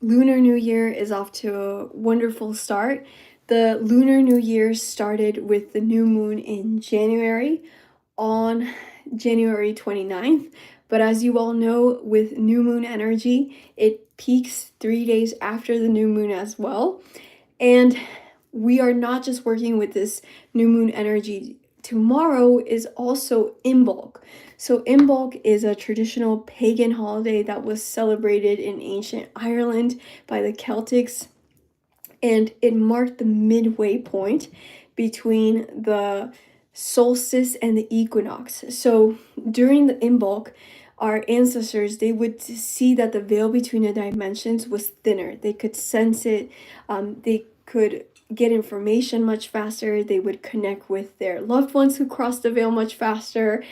Lunar New Year is off to a wonderful start. The Lunar New Year started with the new moon in January on January 29th. But as you all know, with new moon energy, it peaks 3 days after the new moon as well. And we are not just working with this new moon energy. Tomorrow is also Imbolc. So Imbolc is a traditional pagan holiday that was celebrated in ancient Ireland by the Celtics, and it marked the midway point between the solstice and the equinox. So during the Imbolc, our ancestors, they would see that the veil between the dimensions was thinner. They could sense it. They could get information much faster. They would connect with their loved ones who crossed the veil much faster,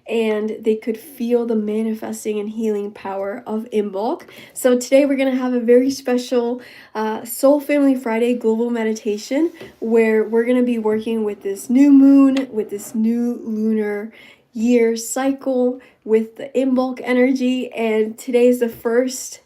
and they could feel the manifesting and healing power of Imbolc. So today we're going to have a very special Soul Family Friday global meditation where we're going to be working with this new moon, with this new lunar year cycle, with the Imbolc energy. And today is the first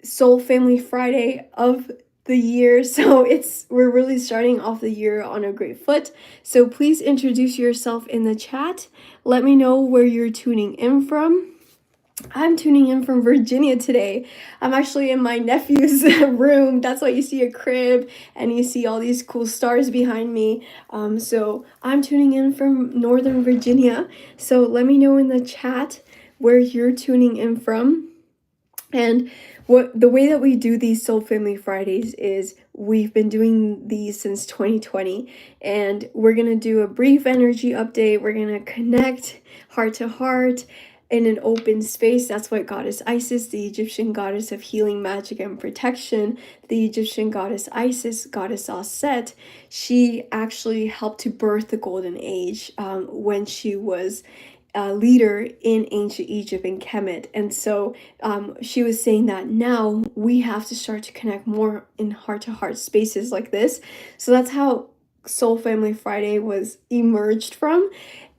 Soul Family Friday of the year, so we're really starting off the year on a great foot. So please introduce yourself in the chat. Let me know where you're tuning in from. I'm tuning in from Virginia today. I'm actually in my nephew's room. That's why you see a crib and you see all these cool stars behind me. So I'm tuning in from Northern Virginia. So let me know in the chat where you're tuning in from. And the way that we do these Soul Family Fridays is we've been doing these since 2020, and we're going to do a brief energy update. We're going to connect heart to heart in an open space. That's what Goddess Isis, the Egyptian goddess of healing, magic, and protection, the Egyptian goddess Isis, goddess Aset, she actually helped to birth the Golden Age when she was leader in ancient Egypt and Kemet. And so she was saying that now we have to start to connect more in heart-to-heart spaces like this. So that's how Soul Family Friday was emerged from.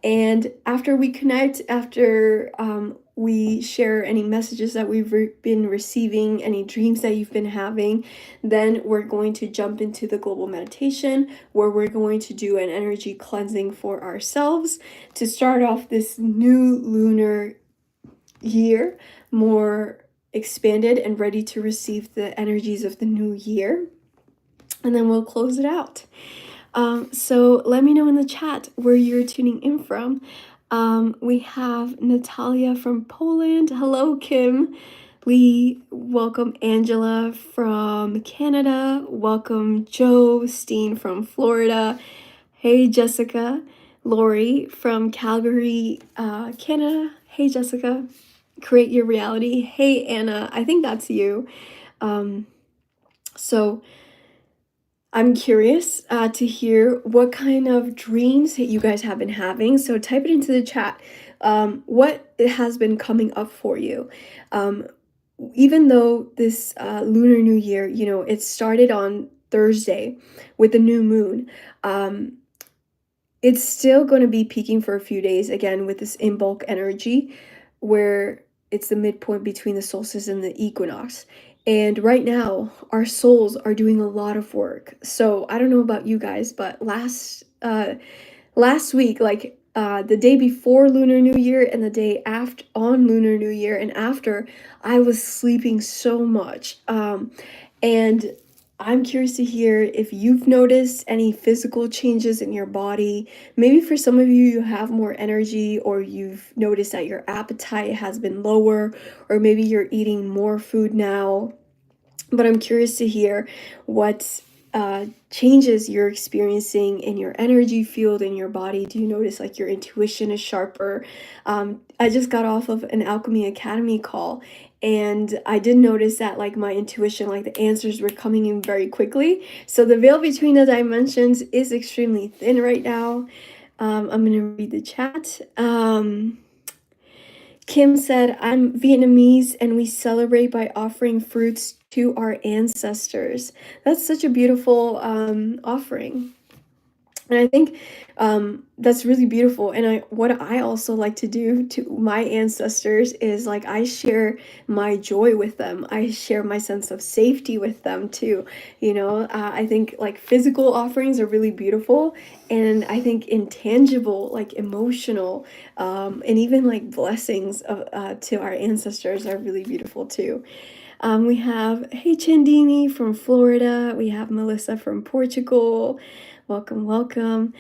And after we connect, after we share any messages that we've been receiving, any dreams that you've been having, then we're going to jump into the global meditation where we're going to do an energy cleansing for ourselves to start off this new lunar year more expanded and ready to receive the energies of the new year. And then we'll close it out. So let me know in the chat where you're tuning in from. We have Natalia from Poland. Hello, Kim. Lee, welcome Angela from Canada. Welcome Joe Steen from Florida. Hey, Jessica. Lori from Calgary, Canada. Hey, Jessica. Create Your Reality. Hey, Anna. I think that's you. So I'm curious to hear what kind of dreams that you guys have been having. So type it into the chat. What has been coming up for you? Even though this Lunar New Year, it started on Thursday with the new moon, it's still going to be peaking for a few days again with this Imbolc energy where it's the midpoint between the solstice and the equinox. And right now, our souls are doing a lot of work. So I don't know about you guys, but last week, like the day before Lunar New Year and the day after on Lunar New Year and after, I was sleeping so much. And I'm curious to hear if you've noticed any physical changes in your body. Maybe for some of you, you have more energy, or you've noticed that your appetite has been lower, or maybe you're eating more food now. But I'm curious to hear what changes you're experiencing in your energy field, in your body. Do you notice like your intuition is sharper? I just got off of an Alchemy Academy call, and I did notice that like my intuition, like the answers were coming in very quickly. So the veil between the dimensions is extremely thin right now. I'm gonna read the chat. Kim said, I'm Vietnamese and we celebrate by offering fruits to our ancestors. That's such a beautiful offering. And I think that's really beautiful. And what I also like to do to my ancestors is like I share my joy with them. I share my sense of safety with them too. I think like physical offerings are really beautiful, and I think intangible, like emotional, and even like blessings to our ancestors are really beautiful too. We have, hey, Chandini from Florida. We have Melissa from Portugal. Welcome, welcome.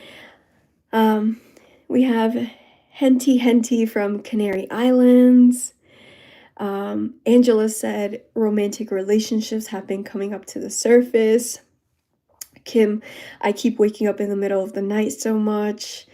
Um, we have Henty Henty from Canary Islands. Angela said romantic relationships have been coming up to the surface. Kim, I keep waking up in the middle of the night so much.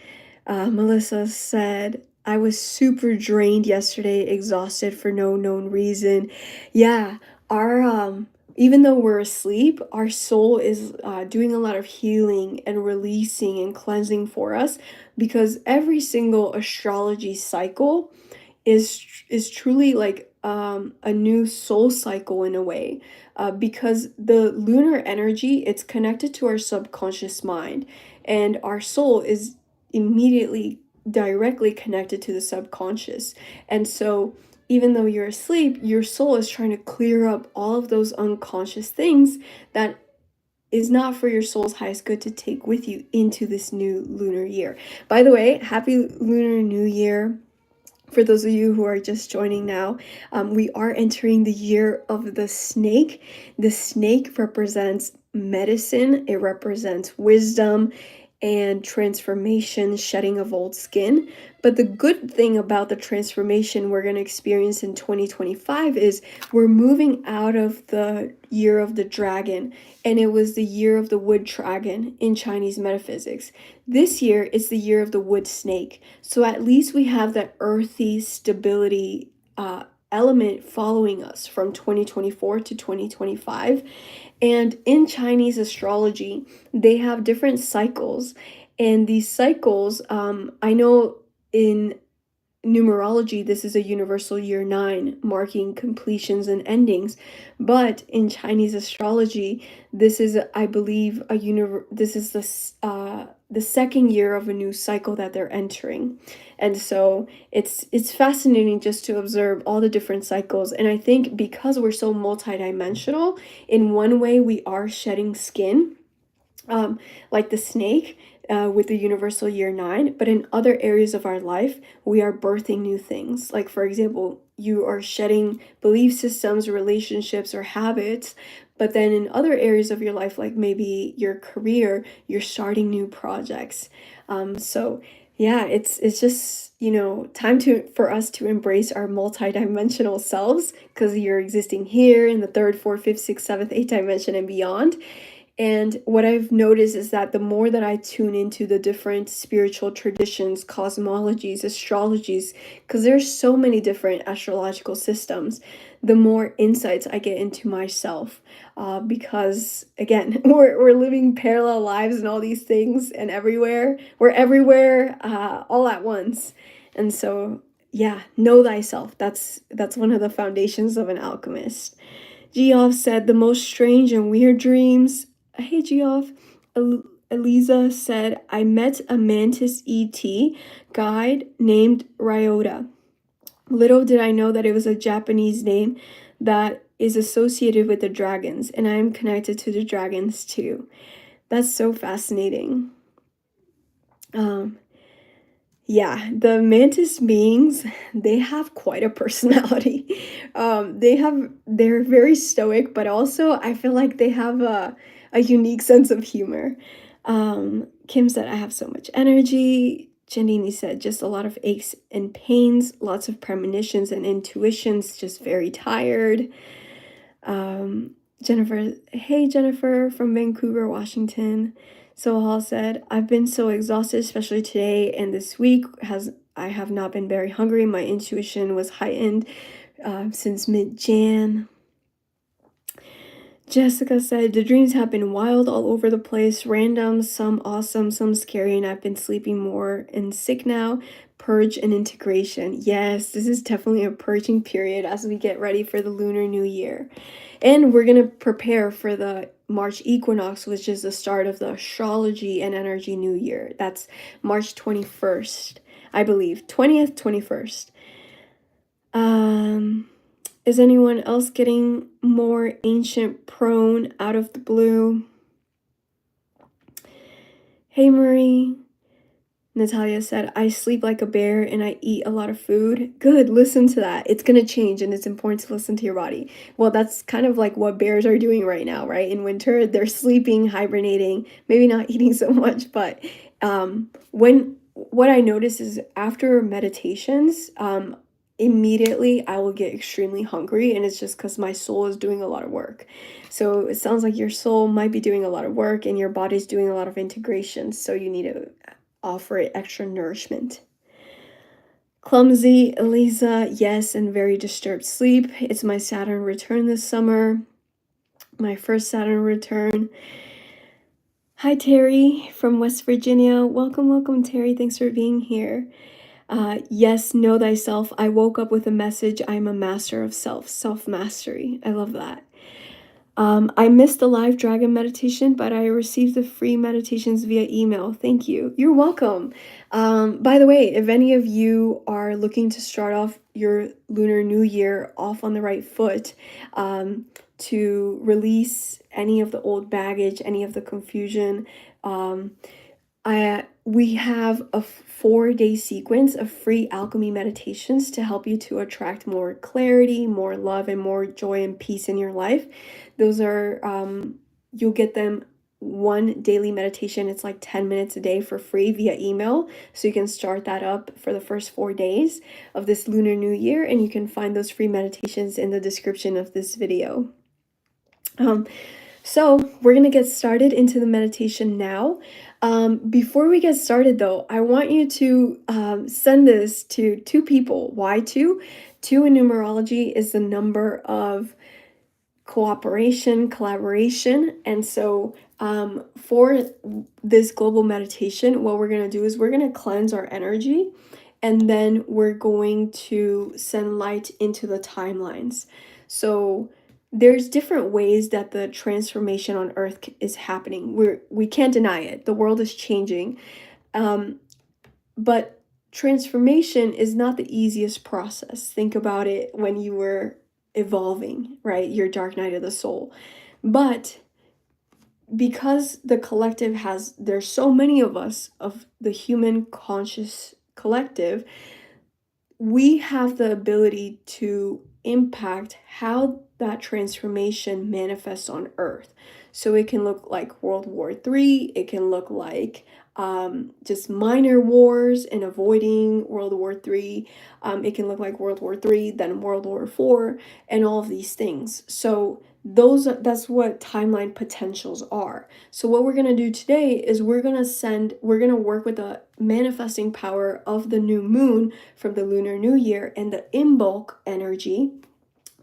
Melissa said, I was super drained yesterday, exhausted for no known reason. Yeah, our even though we're asleep, our soul is doing a lot of healing and releasing and cleansing for us, because every single astrology cycle is truly like a new soul cycle in a way, because the lunar energy, it's connected to our subconscious mind, and our soul is immediately directly connected to the subconscious. And so even though you're asleep, your soul is trying to clear up all of those unconscious things that is not for your soul's highest good to take with you into this new lunar year. By the way, happy Lunar New Year. For those of you who are just joining now, we are entering the year of the snake. The snake represents medicine, it represents wisdom and transformation, shedding of old skin. But the good thing about the transformation we're going to experience in 2025 is we're moving out of the year of the dragon, and it was the year of the wood dragon in Chinese metaphysics. This year is the year of the wood snake. So at least we have that earthy stability element following us from 2024 to 2025. And in Chinese astrology, they have different cycles. And these cycles, I know in numerology, this is a universal year 9, marking completions and endings. But in Chinese astrology, this is, I believe, this is the second year of a new cycle that they're entering. And so it's fascinating just to observe all the different cycles. And I think because we're so multidimensional, in one way we are shedding skin, like the snake, with the universal year 9, but in other areas of our life, we are birthing new things. Like, for example, you are shedding belief systems, relationships, or habits, but then in other areas of your life, like maybe your career, you're starting new projects. So yeah, it's just, time for us to embrace our multidimensional selves, because you're existing here in the third, fourth, fifth, sixth, seventh, eighth dimension and beyond. And what I've noticed is that the more that I tune into the different spiritual traditions, cosmologies, astrologies, because there's so many different astrological systems, the more insights I get into myself. Because again, we're living parallel lives and all these things, and we're everywhere, all at once. And so, yeah, know thyself. That's one of the foundations of an alchemist. Geoff said the most strange and weird dreams. Hey, Geoff. Eliza said, I met a mantis ET guide named Ryota. Little did I know that it was a Japanese name that is associated with the dragons, and I am connected to the dragons too. That's so fascinating. Yeah, the mantis beings, they have quite a personality. They're very stoic, but also I feel like they have a unique sense of humor. Kim said, I have so much energy. Janini said, just a lot of aches and pains, lots of premonitions and intuitions, just very tired. Jennifer, hey Jennifer from Vancouver, Washington. So Hall said, I've been so exhausted, especially today and this week. I have not been very hungry. My intuition was heightened since mid-Jan. Jessica said, the dreams have been wild all over the place, random, some awesome, some scary, and I've been sleeping more and sick now. Purge and integration. Yes, this is definitely a purging period as we get ready for the Lunar New Year. And we're going to prepare for the March equinox, which is the start of the Astrology and Energy New Year. That's March 21st, I believe. 20th, 21st. Is anyone else getting more ancient prone out of the blue? Hey, Marie. Natalia said, I sleep like a bear and I eat a lot of food. Good, listen to that. It's going to change and it's important to listen to your body. Well, that's kind of like what bears are doing right now, right? In winter, they're sleeping, hibernating, maybe not eating so much, but what I notice is after meditations, immediately I will get extremely hungry, and it's just because my soul is doing a lot of work. So it sounds like your soul might be doing a lot of work and your body's doing a lot of integration, so you need to offer it extra nourishment. Clumsy, Elisa, yes, and very disturbed sleep. It's my Saturn return this summer. My first Saturn return. Hi, Terry from West Virginia. Welcome, welcome, Terry. Thanks for being here. Yes, know thyself. I woke up with a message. I'm a master of self-mastery. I love that. I missed the live dragon meditation, but I received the free meditations via email. Thank you. You're welcome. By the way, if any of you are looking to start off your Lunar New Year off on the right foot, to release any of the old baggage, any of the confusion, we have a 4-day sequence of free alchemy meditations to help you to attract more clarity, more love, and more joy and peace in your life. Those are, you'll get them one daily meditation. It's like 10 minutes a day for free via email. So you can start that up for the first 4 days of this Lunar New Year. And you can find those free meditations in the description of this video. So we're going to get started into the meditation now. Before we get started though, I want you to send this to 2 people. Why 2? 2 in numerology is the number of cooperation, collaboration. And so for this global meditation, what we're going to do is we're going to cleanse our energy, and then we're going to send light into the timelines. So there's different ways that the transformation on Earth is happening. We can't deny it. The world is changing. But transformation is not the easiest process. Think about it when you were evolving, right? Your dark night of the soul. But because the collective there's so many of us, of the human conscious collective, we have the ability to impact how that transformation manifests on Earth. So it can look like World War III, it can look like just minor wars and avoiding World War III. It can look like World War III, then World War IV, and all of these things. So that's what timeline potentials are. So what we're going to do today is we're going to work with the manifesting power of the new moon from the Lunar New Year and the Imbolc energy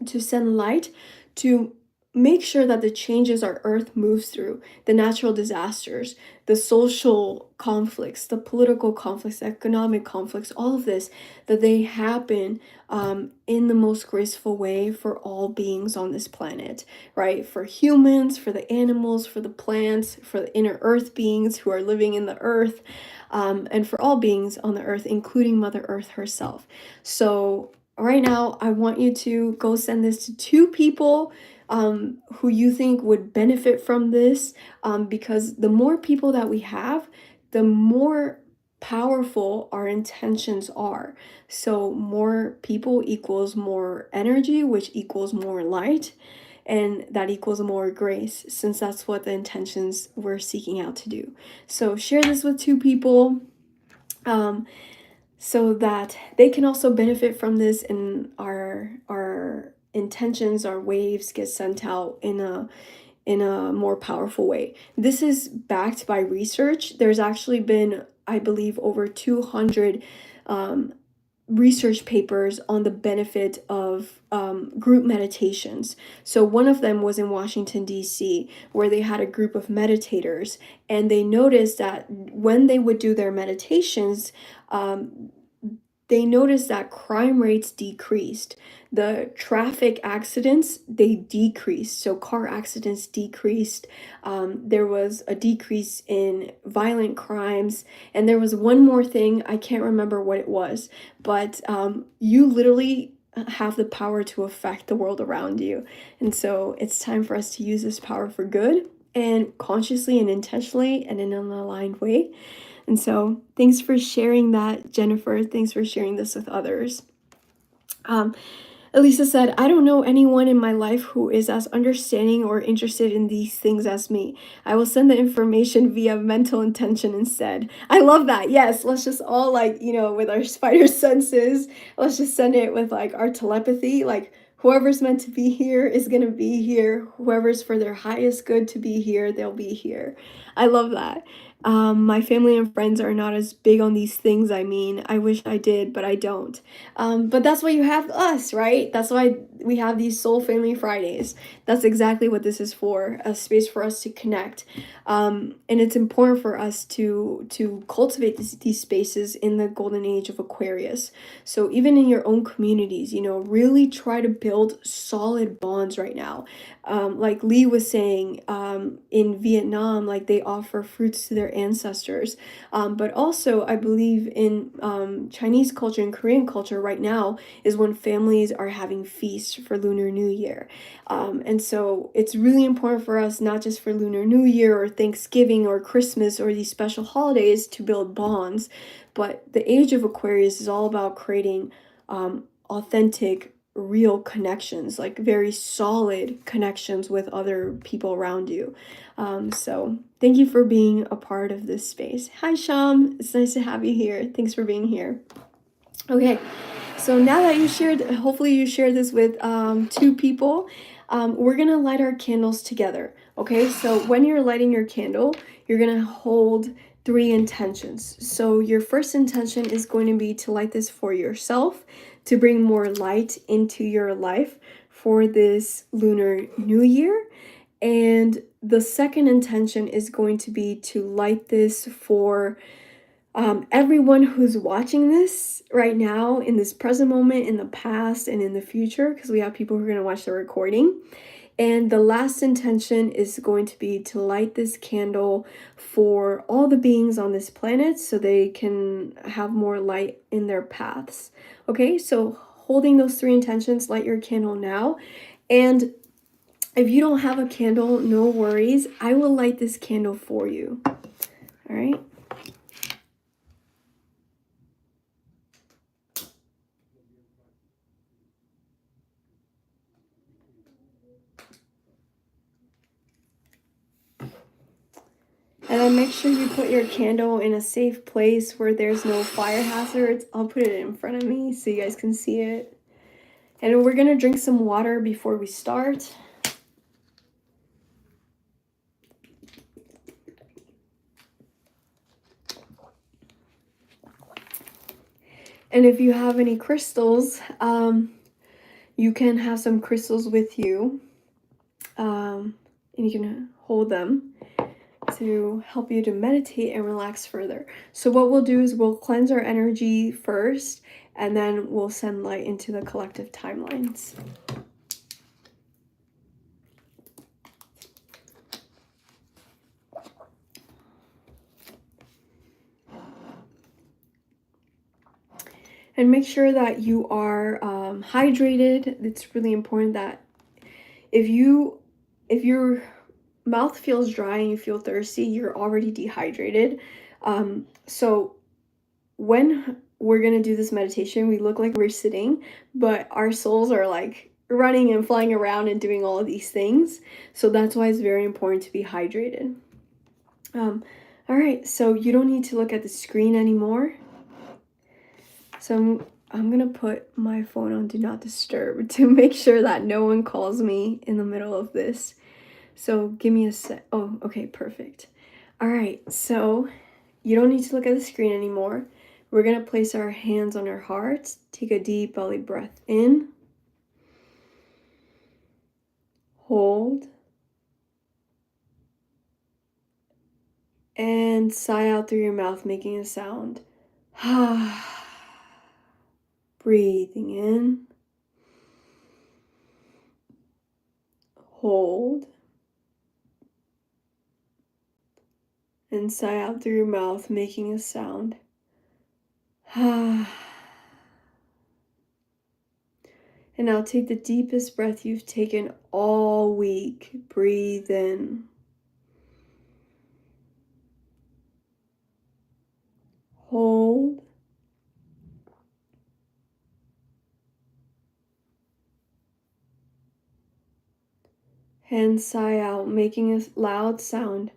to send light to make sure that the changes our Earth moves through, the natural disasters, the social conflicts, the political conflicts, the economic conflicts, all of this, that they happen in the most graceful way for all beings on this planet, right? For humans, for the animals, for the plants, for the inner Earth beings who are living in the Earth, and for all beings on the Earth, including Mother Earth herself. So right now, I want you to go send this to 2 people who you think would benefit from this, because the more people that we have, the more powerful our intentions are. So more people equals more energy, which equals more light, and that equals more grace, since that's what the intentions we're seeking out to do. So share this with 2 people. So that they can also benefit from this, and our intentions, our waves get sent out in a more powerful way. This is backed by research. There's actually been, I believe, over 200 research papers on the benefit of group meditations. So one of them was in Washington, D.C., where they had a group of meditators, and they noticed that when they would do their meditations, they noticed that crime rates decreased. The traffic accidents, they decreased. So car accidents decreased. There was a decrease in violent crimes. And there was one more thing, I can't remember what it was, but you literally have the power to affect the world around you. And so it's time for us to use this power for good, and consciously and intentionally and in an aligned way. And so thanks for sharing that, Jennifer. Thanks for sharing this with others. Elisa said, I don't know anyone in my life who is as understanding or interested in these things as me. I will send the information via mental intention instead. I love that. Yes, let's just all, like, with our spider senses, let's just send it with like our telepathy. Like, whoever's meant to be here is going to be here. Whoever's for their highest good to be here, they'll be here. I love that. My family and friends are not as big on these things. I mean, I wish I did, but I don't. But that's why you have us, right? That's why we have these Soul Family Fridays. That's exactly what this is for, a space for us to connect. And it's important for us to cultivate these spaces in the golden age of Aquarius. So even in your own communities, really try to build solid bonds right now. Like Lee was saying, in Vietnam, like they offer fruits to their ancestors. But also, I believe in Chinese culture and Korean culture right now is when families are having feasts for Lunar New Year. And so it's really important for us, not just for Lunar New Year or Thanksgiving or Christmas or these special holidays, to build bonds, but the age of Aquarius is all about creating authentic, real connections, like very solid connections with other people around you. So thank you for being a part of this space. Hi, Sham. It's nice to have you here. Thanks for being here. Okay, so now that you shared, hopefully you shared this with 2 people, we're gonna light our candles together. Okay, so when you're lighting your candle, you're gonna hold 3 intentions. So your first intention is going to be to light this for yourself, to bring more light into your life for this Lunar New Year. And the second intention is going to be to light this for everyone who's watching this right now, in this present moment, in the past, and in the future, because we have people who are going to watch the recording. And the last intention is going to be to light this candle for all the beings on this planet so they can have more light in their paths. Okay, so holding those 3 intentions, light your candle now. And if you don't have a candle, no worries. I will light this candle for you. All right. And then make sure you put your candle in a safe place where there's no fire hazards. I'll put it in front of me so you guys can see it. And we're gonna drink some water before we start. And if you have any crystals, you can have some crystals with you. And you can hold them to help you to meditate and relax further. So what we'll do is we'll cleanse our energy first, and then we'll send light into the collective timelines. And make sure that you are hydrated. It's really important that if your mouth feels dry and you feel thirsty, you're already dehydrated. So when we're gonna do this meditation, we look like we're sitting, but our souls are like running and flying around and doing all of these things. So that's why it's very important to be hydrated. All right, so you don't need to look at the screen anymore. So I'm gonna put my phone on Do Not Disturb to make sure that no one calls me in the middle of this. So give me a sec. Oh, okay, perfect. All right, so you don't need to look at the screen anymore. We're going to place our hands on our hearts. Take a deep belly breath in. Hold. And sigh out through your mouth, making a sound. Breathing in. Hold. And sigh out through your mouth, making a sound. And now take the deepest breath you've taken all week. Breathe in. Hold. And sigh out, making a loud sound.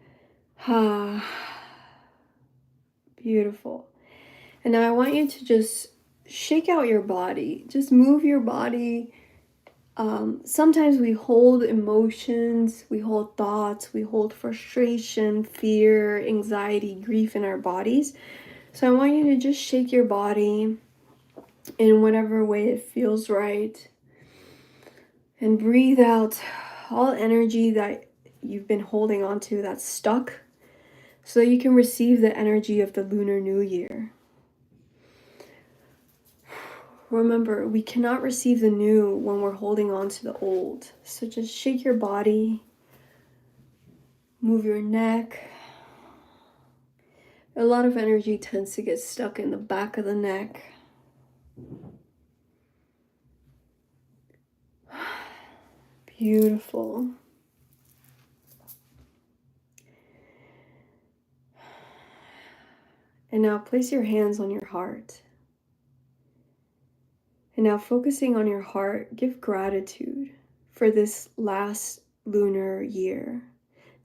Beautiful. And now I want you to just shake out your body. Just move your body. Sometimes we hold emotions, we hold thoughts, we hold frustration, fear, anxiety, grief in our bodies. So I want you to just shake your body in whatever way it feels right. And breathe out all energy that you've been holding on to that's stuck, so that you can receive the energy of the Lunar New Year. Remember, we cannot receive the new when we're holding on to the old. So just shake your body, move your neck. A lot of energy tends to get stuck in the back of the neck. Beautiful. And now place your hands on your heart. And now focusing on your heart, give gratitude for this last lunar year,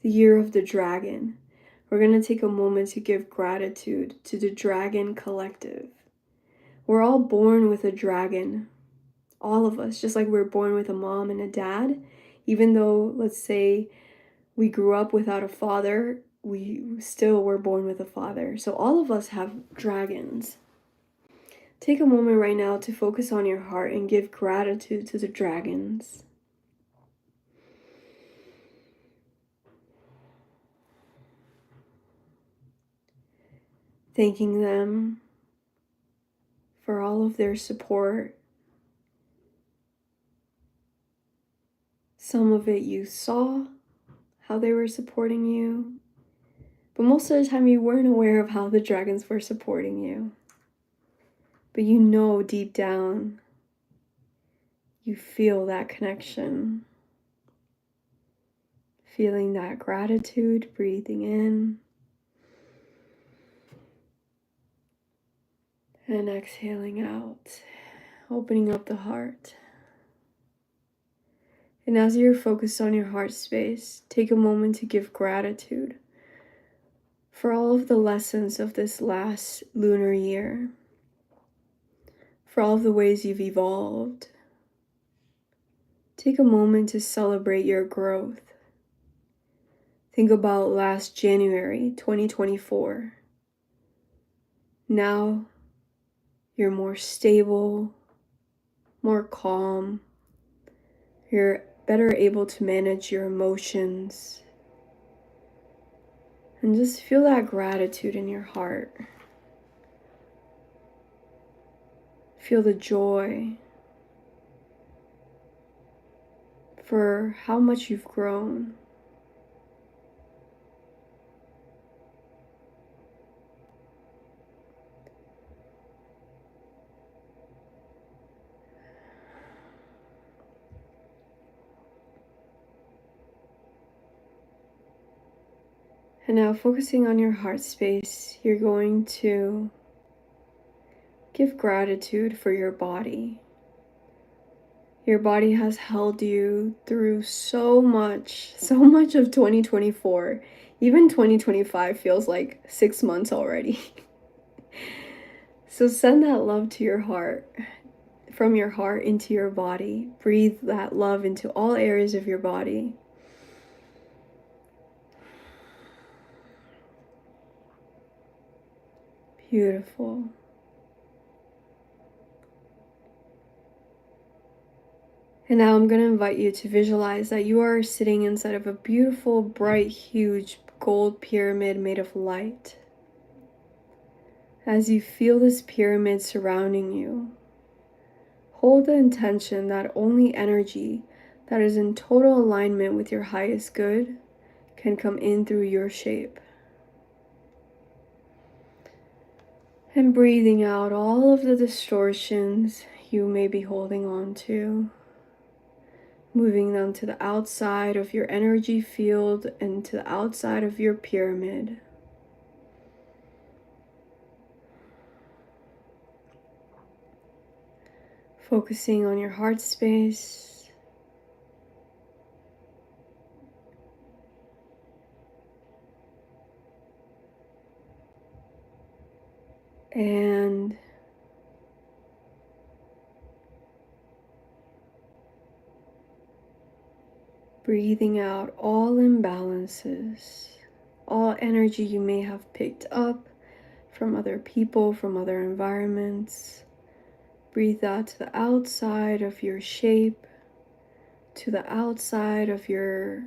the year of the dragon. We're going to take a moment to give gratitude to the Dragon Collective. We're all born with a dragon. All of us, just like we're born with a mom and a dad. Even though, let's say, we grew up without a father, we still were born with a father. So all of us have dragons. Take a moment right now to focus on your heart and give gratitude to the dragons. Thanking them for all of their support. Some of it you saw, how they were supporting you, but most of the time you weren't aware of how the dragons were supporting you. But you know deep down, you feel that connection. Feeling that gratitude, breathing in. And exhaling out, opening up the heart. And as you're focused on your heart space, take a moment to give gratitude for all of the lessons of this last lunar year, for all of the ways you've evolved. Take a moment to celebrate your growth. Think about last January 2024. Now you're more stable, more calm. You're better able to manage your emotions. And just feel that gratitude in your heart. Feel the joy for how much you've grown. And now focusing on your heart space, you're going to give gratitude for your body. Your body has held you through so much of 2024. Even 2025 feels like 6 months already. So send that love to your heart, from your heart into your body. Breathe that love into all areas of your body. Beautiful. And now I'm going to invite you to visualize that you are sitting inside of a beautiful, bright, huge gold pyramid made of light. As you feel this pyramid surrounding you, hold the intention that only energy that is in total alignment with your highest good can come in through your shape. And breathing out all of the distortions you may be holding on to, moving them to the outside of your energy field and to the outside of your pyramid. Focusing on your heart space. And breathing out all imbalances, all energy you may have picked up from other people, from other environments. Breathe out to the outside of your shape, to the outside of your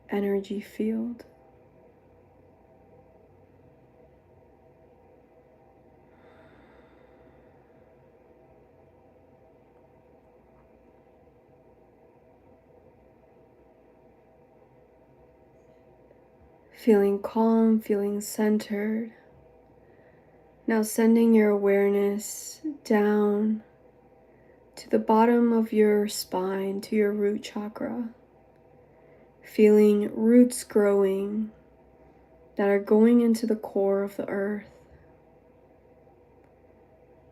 energy field. Feeling calm, feeling centered. Now sending your awareness down to the bottom of your spine, to your root chakra. Feeling roots growing that are going into the core of the earth.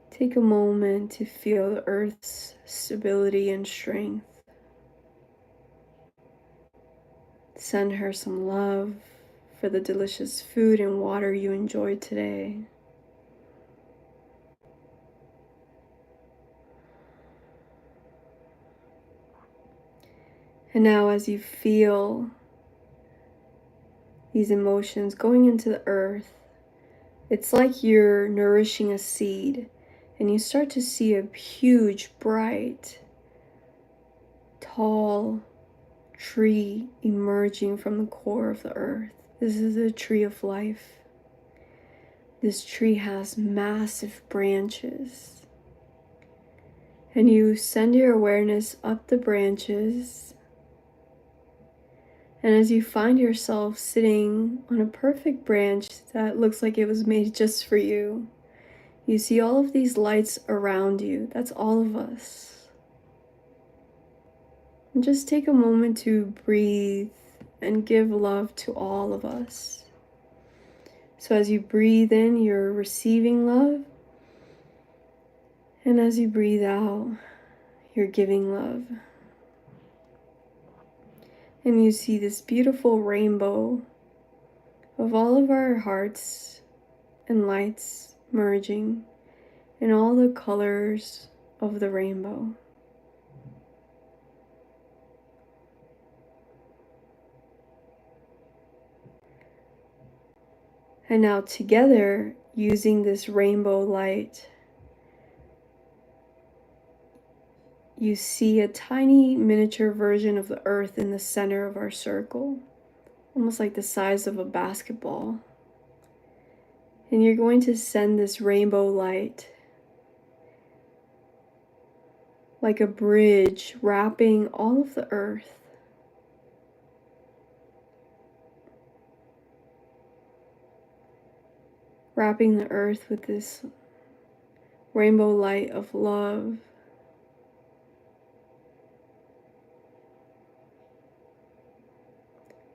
Take a moment to feel the earth's stability and strength. Send her some love for the delicious food and water you enjoyed today. And now as you feel these emotions going into the earth, it's like you're nourishing a seed and you start to see a huge, bright, tall tree emerging from the core of the earth. This is a tree of life. This tree has massive branches. And you send your awareness up the branches. And as you find yourself sitting on a perfect branch that looks like it was made just for you, you see all of these lights around you. That's all of us. And just take a moment to breathe and give love to all of us. So as you breathe in, you're receiving love. And as you breathe out, you're giving love. And you see this beautiful rainbow of all of our hearts and lights merging in all the colors of the rainbow. And now together, using this rainbow light, you see a tiny miniature version of the earth in the center of our circle, almost like the size of a basketball. And you're going to send this rainbow light like a bridge wrapping all of the earth. Wrapping the earth with this rainbow light of love.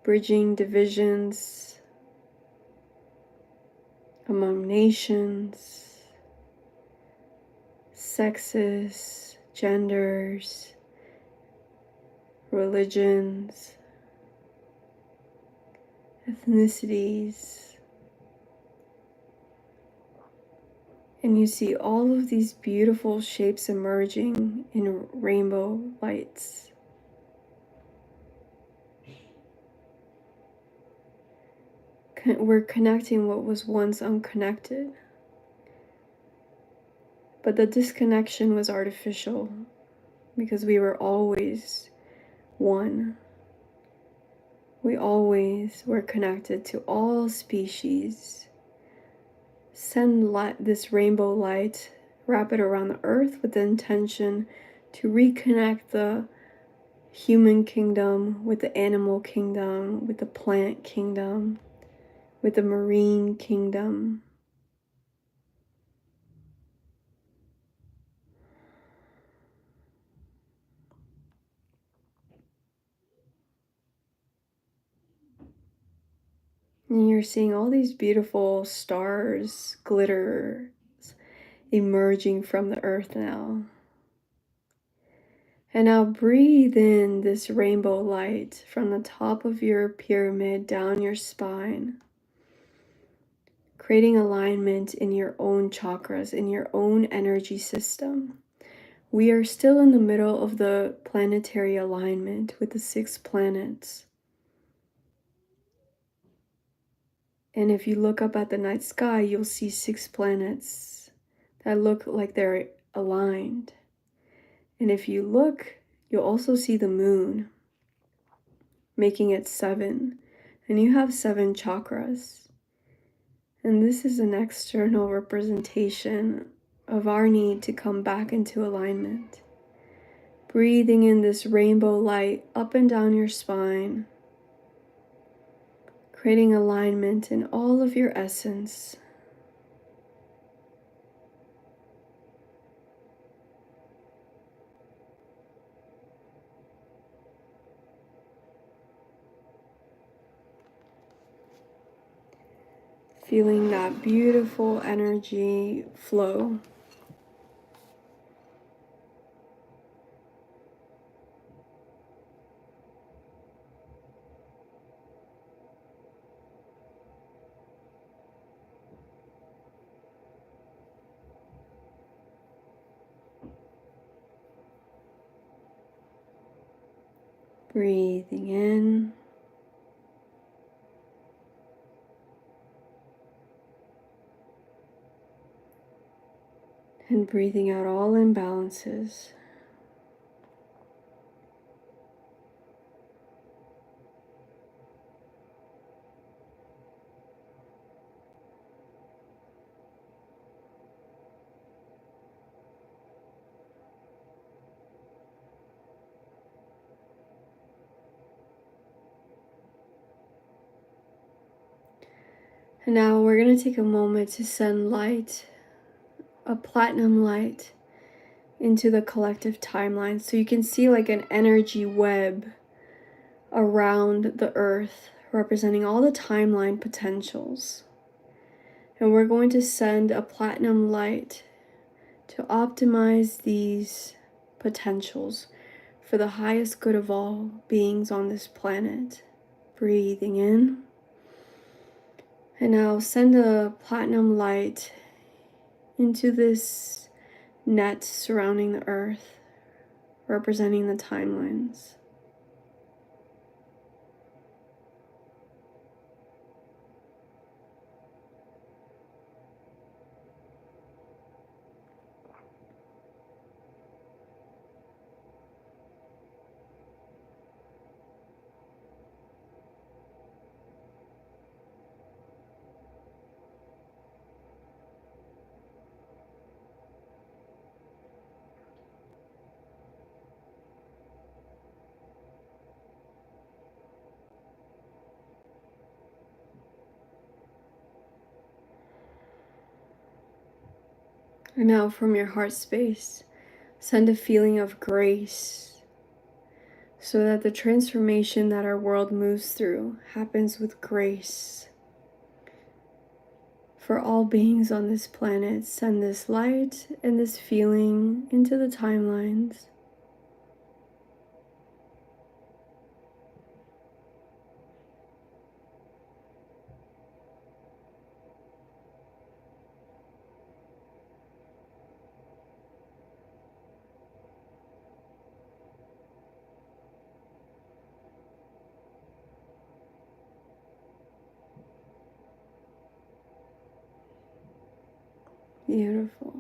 Bridging divisions among nations, sexes, genders, religions, ethnicities. And you see all of these beautiful shapes emerging in rainbow lights. We're connecting what was once unconnected. But the disconnection was artificial. because we were always one. We always were connected to all species. Send this rainbow light, wrap it around the earth with the intention to reconnect the human kingdom with the animal kingdom, with the plant kingdom, with the marine kingdom. And you're seeing all these beautiful stars, glitter, emerging from the earth now. And now breathe in this rainbow light from the top of your pyramid down your spine, creating alignment in your own chakras, in your own energy system. We are still in the middle of the planetary alignment with the 6 planets. And if you look up at the night sky, you'll see 6 planets that look like they're aligned. And if you look, you'll also see the moon, making it 7. And you have 7 chakras. And this is an external representation of our need to come back into alignment. Breathing in this rainbow light up and down your spine, creating alignment in all of your essence. Feeling that beautiful energy flow. Breathing in. And breathing out all imbalances. And now we're going to take a moment to send light, a platinum light, into the collective timeline. So you can see like an energy web around the earth, representing all the timeline potentials. And we're going to send a platinum light to optimize these potentials for the highest good of all beings on this planet. Breathing in. And now send a platinum light into this net surrounding the earth, representing the timelines. And now from your heart space, send a feeling of grace so that the transformation that our world moves through happens with grace. For all beings on this planet, send this light and this feeling into the timelines. Beautiful.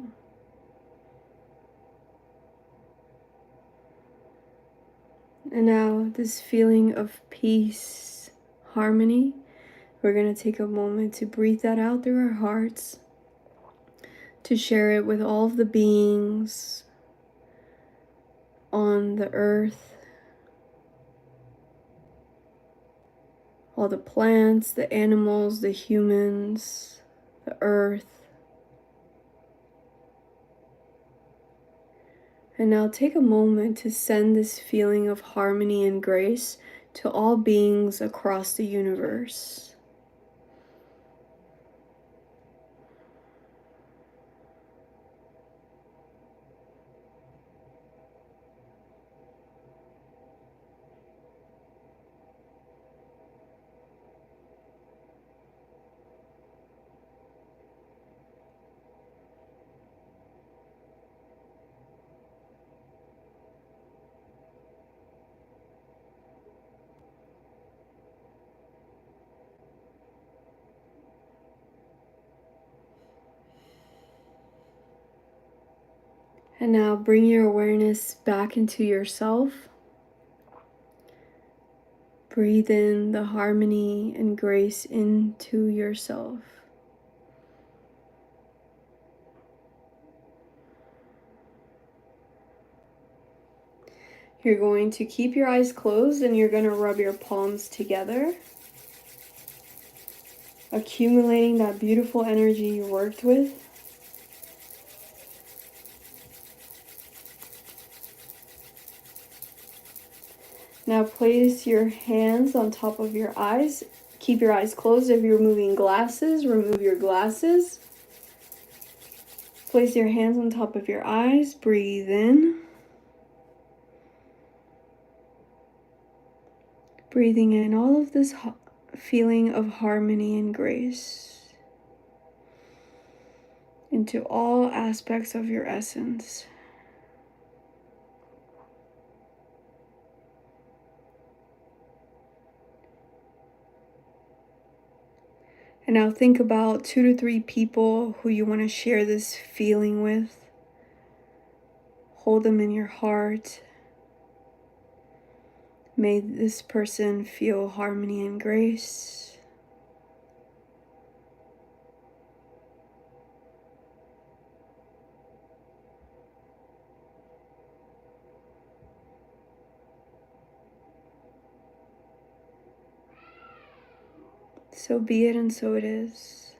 And now this feeling of peace, harmony, we're going to take a moment to breathe that out through our hearts, to share it with all of the beings on the earth, all the plants, the animals, the humans, the earth. And now take a moment to send this feeling of harmony and grace to all beings across the universe. And now bring your awareness back into yourself. Breathe in the harmony and grace into yourself. You're going to keep your eyes closed and you're going to rub your palms together, accumulating that beautiful energy you worked with. Now place your hands on top of your eyes. Keep your eyes closed. If you're removing glasses, remove your glasses. Place your hands on top of your eyes. Breathe in. Breathing in all of this feeling of harmony and grace into all aspects of your essence. And now think about 2 to 3 people who you want to share this feeling with. Hold them in your heart. May this person feel harmony and grace. So be it and so it is.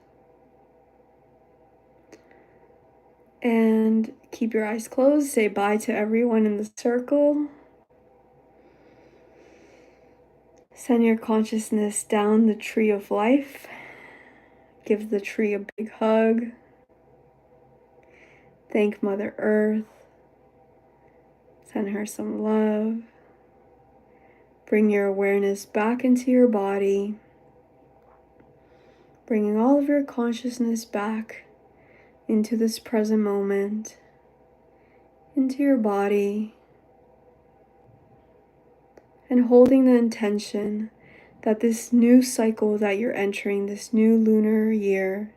And keep your eyes closed. Say bye to everyone in the circle. Send your consciousness down the tree of life. Give the tree a big hug. Thank Mother Earth. Send her some love. Bring your awareness back into your body. Bringing all of your consciousness back into this present moment, into your body, and holding the intention that this new cycle that you're entering, this new lunar year,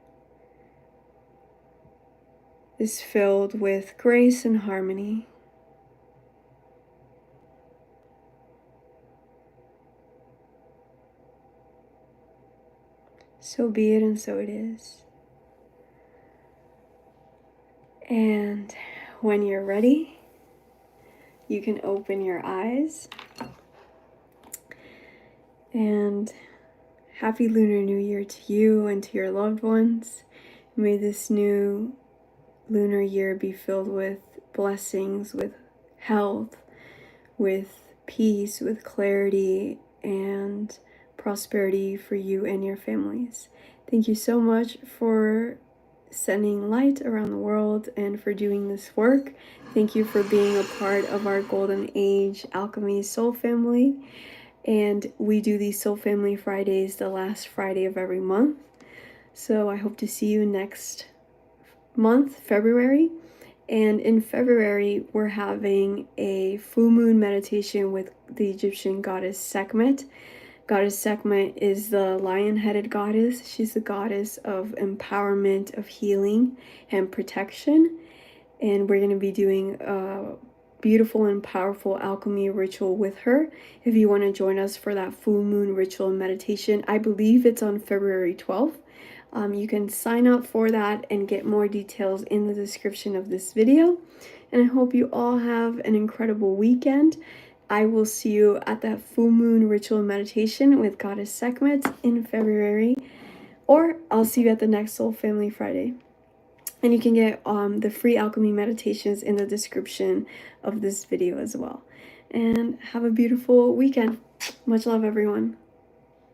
is filled with grace and harmony. So be it and so it is. And when you're ready, you can open your eyes. And happy Lunar New Year to you and to your loved ones. May this new lunar year be filled with blessings, with health, with peace, with clarity, and prosperity for you and your families. Thank you so much for sending light around the world and for doing this work. Thank you for being a part of our Golden Age Alchemy Soul Family. And we do these Soul Family Fridays the last Friday of every month. So I hope to see you next month, February. And in February, we're having a full moon meditation with the Egyptian goddess Sekhmet. Goddess Sekhmet is the lion-headed goddess. She's the goddess of empowerment, of healing, and protection. And we're going to be doing a beautiful and powerful alchemy ritual with her. If you want to join us for that full moon ritual meditation, I believe it's on February 12th. You can sign up for that and get more details in the description of this video. And I hope you all have an incredible weekend. I will see you at that full moon ritual meditation with Goddess Sekhmet in February, or I'll see you at the next Soul Family Friday. And you can get the free alchemy meditations in the description of this video as well. And have a beautiful weekend. Much love, everyone.